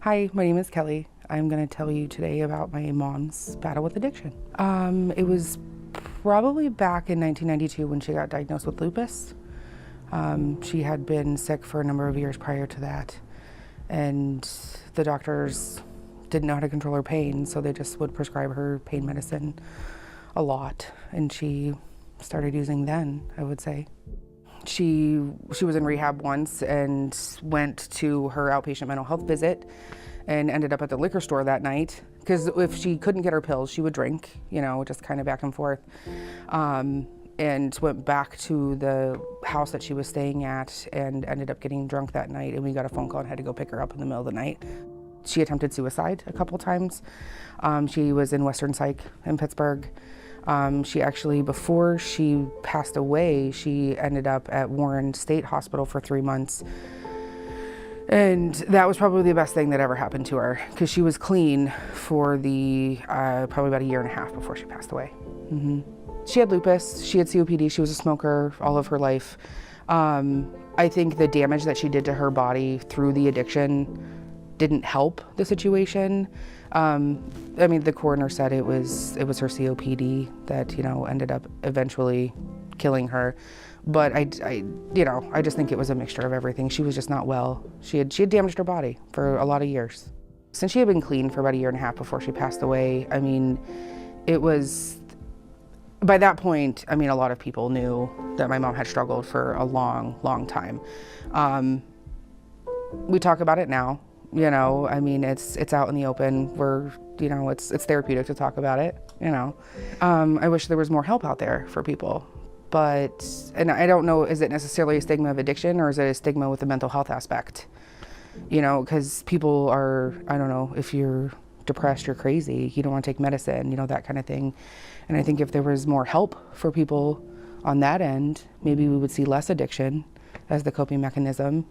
Hi, my name is Kelly. I'm going to tell you today about my mom's battle with addiction. It was probably back in 1992 when she got diagnosed with lupus. She had been sick for a number of years prior to that, and the doctors didn't know how to control her pain, so they just would prescribe her pain medicine a lot, and she started using then, I would say. She was in rehab once and went to her outpatient mental health visit and ended up at the liquor store that night, because if she couldn't get her pills, she would drink, just kind of back and forth. And went back to the house that she was staying at and ended up getting drunk that night, and we got a phone call and had to go pick her up in the middle of the night. She attempted suicide a couple times. She was in Western Psych in Pittsburgh. She actually, before she passed away, she ended up at Warren State Hospital for 3 months. And that was probably the best thing that ever happened to her, because she was clean for probably about a year and a half before she passed away. She had lupus, she had COPD, she was a smoker all of her life. I think the damage that she did to her body through the addiction didn't help the situation. The coroner said it was her COPD that, ended up eventually killing her. But I just think it was a mixture of everything. She was just not well. She had damaged her body for a lot of years. Since she had been clean for about a year and a half before she passed away, it was, by that point, a lot of people knew that my mom had struggled for a long, long time. We talk about it now, it's out in the open. It's therapeutic to talk about it, I wish there was more help out there for people. And I don't know, is it necessarily a stigma of addiction, or is it a stigma with the mental health aspect? Because people are, I don't know, if you're depressed, you're crazy, you don't want to take medicine, that kind of thing. And I think if there was more help for people on that end, maybe we would see less addiction as the coping mechanism.